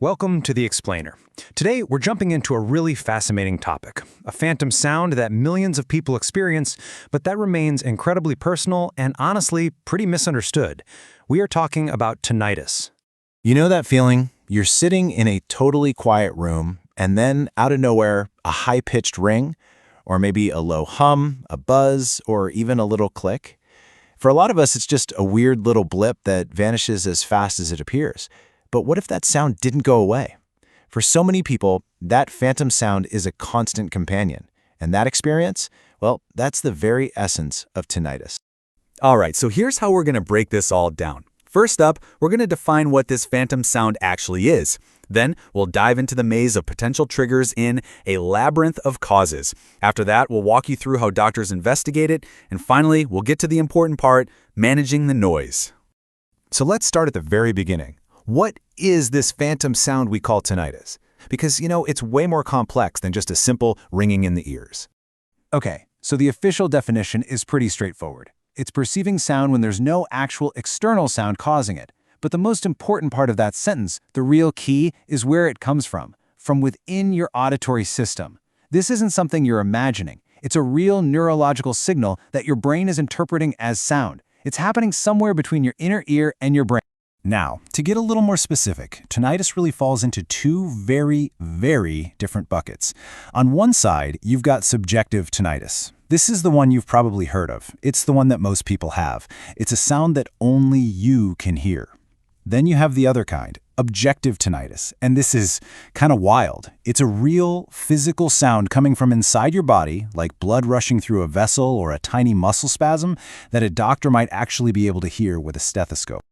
Welcome to The Explainer. Today, we're jumping into a really fascinating topic, a phantom sound that millions of people experience, but that remains incredibly personal and honestly pretty misunderstood. We are talking about tinnitus. You know that feeling? You're sitting in a totally quiet room, and then out of nowhere, a high-pitched ring, or maybe a low hum, a buzz, or even a little click. For a lot of us, it's just a weird little blip that vanishes as fast as it appears. But what if that sound didn't go away? For so many people, that phantom sound is a constant companion. And that experience, well, that's the very essence of tinnitus. All right, so here's how we're going to break this all down. First up, we're going to define what this phantom sound actually is. Then, we'll dive into the maze of potential triggers in a labyrinth of causes. After that, we'll walk you through how doctors investigate it. And finally, we'll get to the important part, managing the noise. So let's start at the very beginning. What is this phantom sound we call tinnitus? Because, it's way more complex than just a simple ringing in the ears. Okay, so the official definition is pretty straightforward. It's perceiving sound when there's no actual external sound causing it. But the most important part of that sentence, the real key, is where it comes from within your auditory system. This isn't something you're imagining. It's a real neurological signal that your brain is interpreting as sound. It's happening somewhere between your inner ear and your brain. Now, to get a little more specific, tinnitus really falls into two very, very different buckets. On one side, you've got subjective tinnitus. This is the one you've probably heard of. It's the one that most people have. It's a sound that only you can hear. Then you have the other kind, objective tinnitus, and this is kind of wild. It's a real, physical sound coming from inside your body, like blood rushing through a vessel or a tiny muscle spasm, that a doctor might actually be able to hear with a stethoscope.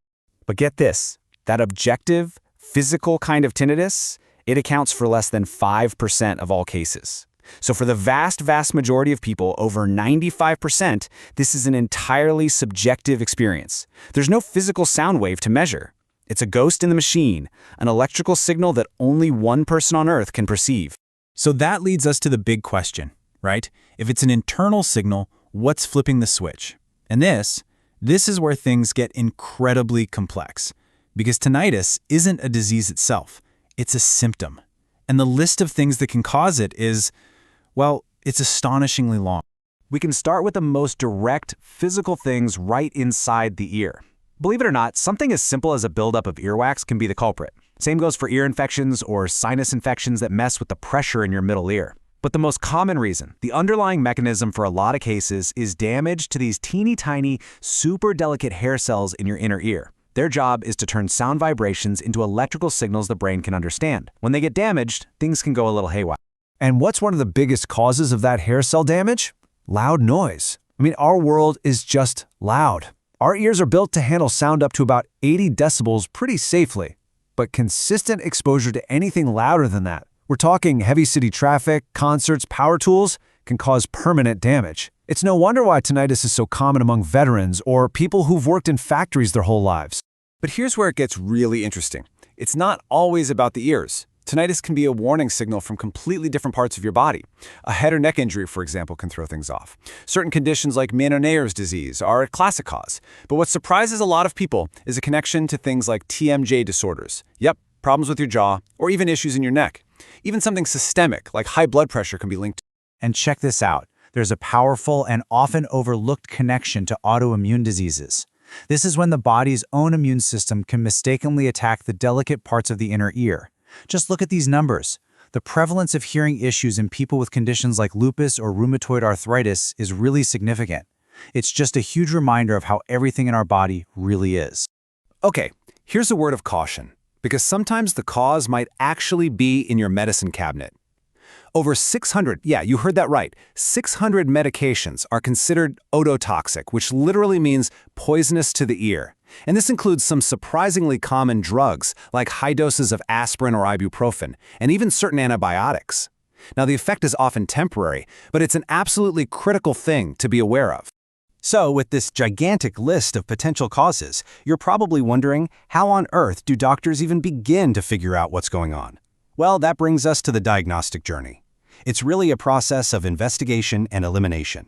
But get this, that objective, physical kind of tinnitus, it accounts for less than 5% of all cases. So for the vast majority of people, over 95%, this is an entirely subjective experience. There's no physical sound wave to measure. It's a ghost in the machine, an electrical signal that only one person on Earth can perceive. So that leads us to the big question, right? If it's an internal signal, what's flipping the switch? And this is where things get incredibly complex. Because tinnitus isn't a disease itself, it's a symptom. And the list of things that can cause it is, well, it's astonishingly long. We can start with the most direct physical things right inside the ear. Believe it or not, something as simple as a buildup of earwax can be the culprit. Same goes for ear infections or sinus infections that mess with the pressure in your middle ear. But the most common reason, the underlying mechanism for a lot of cases, is damage to these teeny tiny, super delicate hair cells in your inner ear. Their job is to turn sound vibrations into electrical signals the brain can understand. When they get damaged, things can go a little haywire. And what's one of the biggest causes of that hair cell damage? Loud noise. Our world is just loud. Our ears are built to handle sound up to about 80 decibels pretty safely. But consistent exposure to anything louder than that, we're talking heavy city traffic, concerts, power tools, can cause permanent damage. It's no wonder why tinnitus is so common among veterans or people who've worked in factories their whole lives. But here's where it gets really interesting. It's not always about the ears. Tinnitus can be a warning signal from completely different parts of your body. A head or neck injury, for example, can throw things off. Certain conditions like Menoneyer's disease are a classic cause. But what surprises a lot of people is a connection to things like TMJ disorders. Yep, problems with your jaw, or even issues in your neck. Even something systemic, like high blood pressure, can be linked to. And check this out. There's a powerful and often overlooked connection to autoimmune diseases. This is when the body's own immune system can mistakenly attack the delicate parts of the inner ear. Just look at these numbers. The prevalence of hearing issues in people with conditions like lupus or rheumatoid arthritis is really significant. It's just a huge reminder of how everything in our body really is. Okay, here's a word of caution, because sometimes the cause might actually be in your medicine cabinet. Over 600, yeah, you heard that right, 600 medications are considered ototoxic, which literally means poisonous to the ear. And this includes some surprisingly common drugs, like high doses of aspirin or ibuprofen, and even certain antibiotics. Now, the effect is often temporary, but it's an absolutely critical thing to be aware of. So, with this gigantic list of potential causes, you're probably wondering, how on earth do doctors even begin to figure out what's going on? Well, that brings us to the diagnostic journey. It's really a process of investigation and elimination.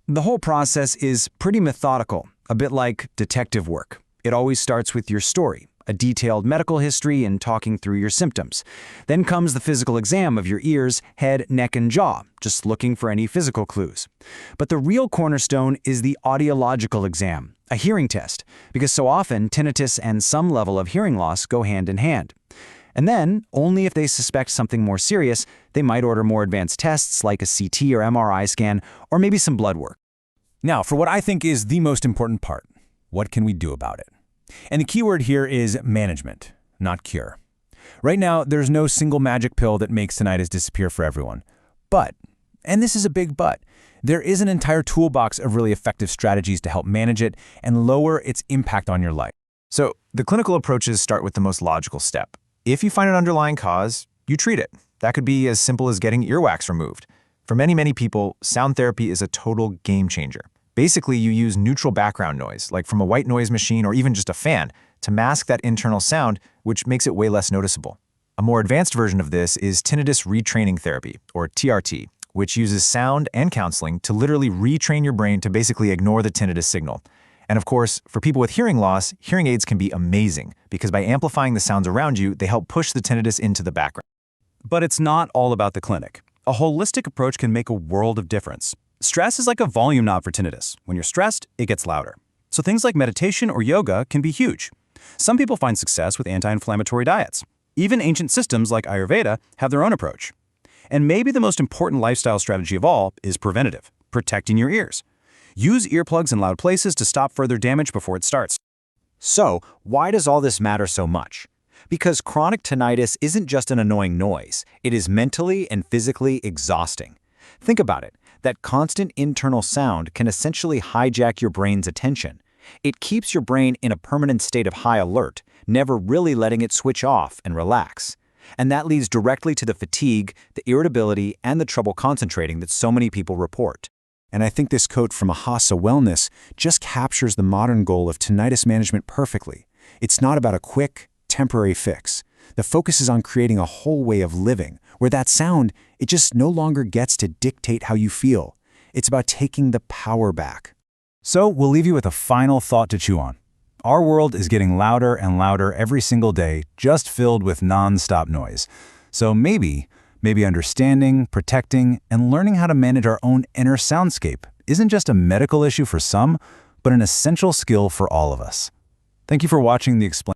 The whole process is pretty methodical, a bit like detective work. It always starts with your story, a detailed medical history and talking through your symptoms. Then comes the physical exam of your ears, head, neck, and jaw, just looking for any physical clues. But the real cornerstone is the audiological exam, a hearing test, because so often tinnitus and some level of hearing loss go hand in hand. And then, only if they suspect something more serious, they might order more advanced tests like a CT or MRI scan, or maybe some blood work. Now, for what I think is the most important part, what can we do about it? And the key word here is management, not cure. Right now, there's no single magic pill that makes tinnitus disappear for everyone. But, and this is a big but, there is an entire toolbox of really effective strategies to help manage it and lower its impact on your life. So, the clinical approaches start with the most logical step. If you find an underlying cause, you treat it. That could be as simple as getting earwax removed. For many people, sound therapy is a total game changer. Basically, you use neutral background noise, like from a white noise machine or even just a fan, to mask that internal sound, which makes it way less noticeable. A more advanced version of this is tinnitus retraining therapy, or TRT, which uses sound and counseling to literally retrain your brain to basically ignore the tinnitus signal. And of course, for people with hearing loss, hearing aids can be amazing, because by amplifying the sounds around you, they help push the tinnitus into the background. But it's not all about the clinic. A holistic approach can make a world of difference. Stress is like a volume knob for tinnitus. When you're stressed, it gets louder. So things like meditation or yoga can be huge. Some people find success with anti-inflammatory diets. Even ancient systems like Ayurveda have their own approach. And maybe the most important lifestyle strategy of all is preventative, protecting your ears. Use earplugs in loud places to stop further damage before it starts. So, why does all this matter so much? Because chronic tinnitus isn't just an annoying noise. It is mentally and physically exhausting. Think about it. That constant internal sound can essentially hijack your brain's attention. It keeps your brain in a permanent state of high alert, never really letting it switch off and relax. And that leads directly to the fatigue, the irritability, and the trouble concentrating that so many people report. And I think this quote from Ahasa Wellness just captures the modern goal of tinnitus management perfectly. It's not about a quick, temporary fix. The focus is on creating a whole way of living, where that sound, it just no longer gets to dictate how you feel. It's about taking the power back. So we'll leave you with a final thought to chew on. Our world is getting louder and louder every single day, just filled with non-stop noise. So maybe understanding, protecting, and learning how to manage our own inner soundscape isn't just a medical issue for some, but an essential skill for all of us. Thank you for watching the Explain.